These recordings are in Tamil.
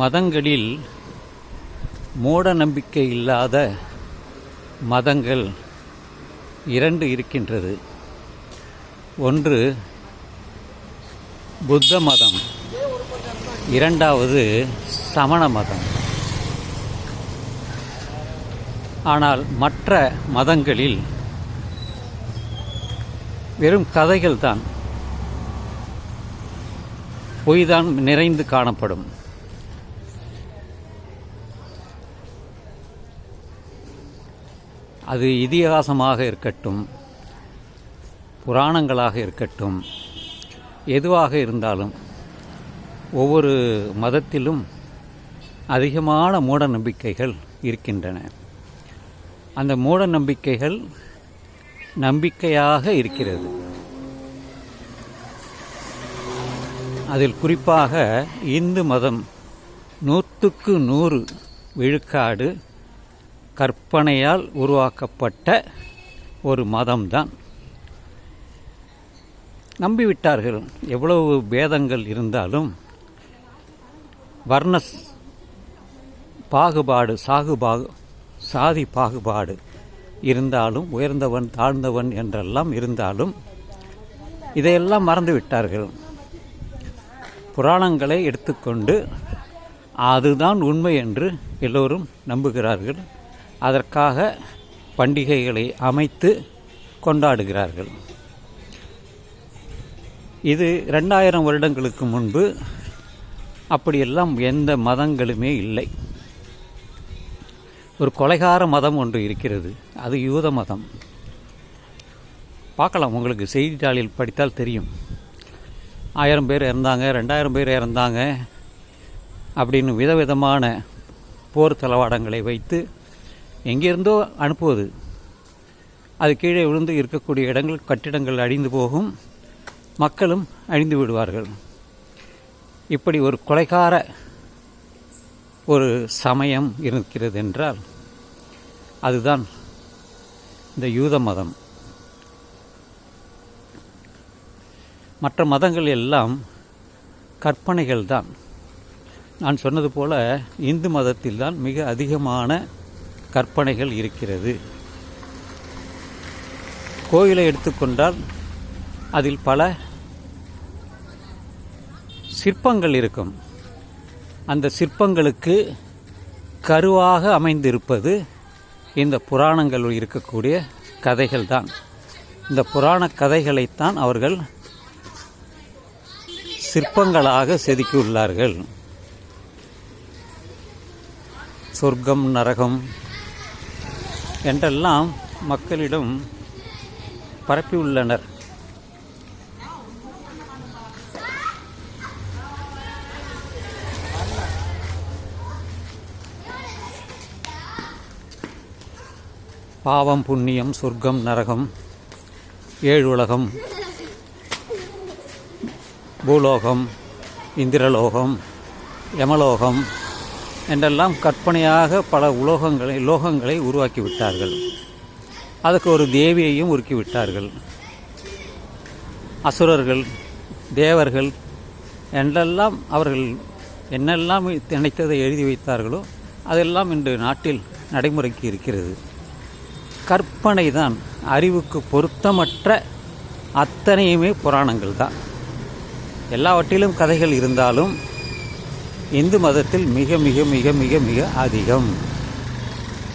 மதங்களில் மூட நம்பிக்கை இல்லாத மதங்கள் இரண்டு இருக்கின்றது. ஒன்று புத்த மதம், இரண்டாவது சமண மதம். ஆனால் மற்ற மதங்களில் வெறும் கதைகள்தான், பொய்தான் நிறைந்து காணப்படும். அது இதிகாசமாக இருக்கட்டும், புராணங்களாக இருக்கட்டும், எதுவாக இருந்தாலும் ஒவ்வொரு மதத்திலும் அதிகமான மூட நம்பிக்கைகள் இருக்கின்றன. அந்த மூட நம்பிக்கைகள் நம்பிக்கையாக இருக்கிறது. அதில் குறிப்பாக இந்து மதம் 100க்கு 100 விழுக்காடு கற்பனையால் உருவாக்கப்பட்ட ஒரு மதம்தான். நம்பிவிட்டார்கள். எவ்வளவு பேதங்கள் இருந்தாலும், வர்ண பாகுபாடு, சாதி பாகுபாடு இருந்தாலும், உயர்ந்தவன் தாழ்ந்தவன் என்றெல்லாம் இருந்தாலும் இதையெல்லாம் மறந்துவிட்டார்கள். புராணங்களை எடுத்துக்கொண்டு அதுதான் உண்மை என்று எல்லோரும் நம்புகிறார்கள். அதற்காக பண்டிகைகளை அமைத்து கொண்டாடுகிறார்கள். இது 2000 வருடங்களுக்கு முன்பு அப்படியெல்லாம் எந்த மதங்களுமே இல்லை. ஒரு கொலைகார மதம் ஒன்று இருக்கிறது, அது யூத மதம். பார்க்கலாம், உங்களுக்கு செய்தித்தாளில் படித்தால் தெரியும். 1000 பேர் இறந்தாங்க, 2000 பேர் இறந்தாங்க அப்படின்னு விதவிதமான போர் தளவாடங்களை வைத்து எங்கிருந்தோ அனுப்புவது. அது கீழே விழுந்து இருக்கக்கூடிய இடங்கள், கட்டிடங்கள் அழிந்து போகும், மக்களும் அழிந்து விடுவார்கள். இப்படி ஒரு கொலைகார ஒரு சமயம் இருக்கிறது என்றால் அதுதான் இந்த யூத மதம். மற்ற மதங்கள் எல்லாம் கற்பனைகள் தான். நான் சொன்னது போல இந்து மதத்தில் தான் மிக அதிகமான கற்பனைகள் இருக்கிறது. கோயிலை எடுத்துக்கொண்டால் அதில் பல சிற்பங்கள் இருக்கும். அந்த சிற்பங்களுக்கு கருவாக அமைந்திருப்பது இந்த புராணங்கள் இருக்கக்கூடிய கதைகள் தான். இந்த புராண கதைகளைத்தான் அவர்கள் சிற்பங்களாக செதுக்கியுள்ளார்கள். சொர்க்கம், நரகம் என்றெல்லாம் மக்களிடம் பரப்பியுள்ளனர். பாவம், புண்ணியம், சொர்க்கம், நரகம், 7 உலகம், பூலோகம், இந்திரலோகம், யமலோகம் என்றெல்லாம் கற்பனையாக பல லோகங்களை உருவாக்கிவிட்டார்கள். அதுக்கு ஒரு தேவியையும் உருக்கிவிட்டார்கள். அசுரர்கள், தேவர்கள் என்றெல்லாம் அவர்கள் என்னெல்லாம் நினைத்ததை எழுதி வைத்தார்களோ அதெல்லாம் இன்று நாட்டில் நடைமுறைக்கு இருக்கிறது. கற்பனை தான். அறிவுக்கு பொருத்தமற்ற அத்தனையுமே புராணங்கள் தான். எல்லாவற்றிலும் கதைகள் இருந்தாலும் இந்து மதத்தில் மிக மிக மிக மிக மிக அதிகம்.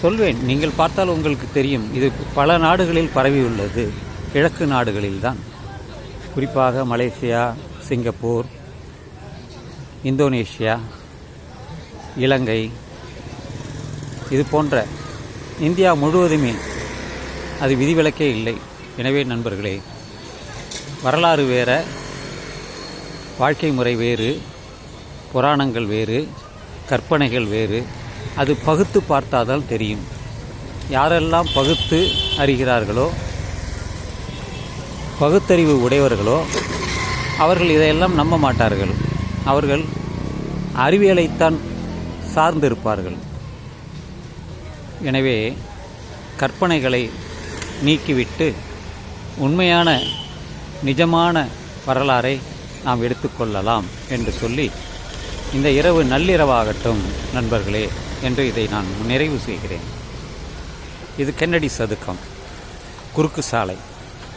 சொல்வேன், நீங்கள் பார்த்தால் உங்களுக்கு தெரியும். இது பல நாடுகளில் பரவியுள்ளது. கிழக்கு நாடுகளில் தான், குறிப்பாக மலேசியா, சிங்கப்பூர், இந்தோனேஷியா, இலங்கை, இது போன்ற இந்தியா முழுவதுமே அது விதிவிலக்கே இல்லை. எனவே நண்பர்களே, வரலாறு வேற, வாழ்க்கை முறை வேறு, புராணங்கள் வேறு, கற்பனைகள் வேறு. அது பகுத்து பார்த்தால்தான் தெரியும். யாரெல்லாம் பகுத்து அறிகிறார்களோ, பகுத்தறிவு உடையவர்களோ அவர்கள் இதையெல்லாம் நம்ப மாட்டார்கள். அவர்கள் அறிவியலைத்தான் சார்ந்திருப்பார்கள். எனவே கற்பனைகளை நீக்கிவிட்டு உண்மையான நிஜமான வரலாறை நாம் எடுத்துக்கொள்ளலாம் என்று சொல்லி இந்த இரவு நள்ளிரவாகட்டும் நண்பர்களே என்று இதை நான் நிறைவு செய்கிறேன். இது கென்னடி சதுக்கம், குறுக்கு சாலை.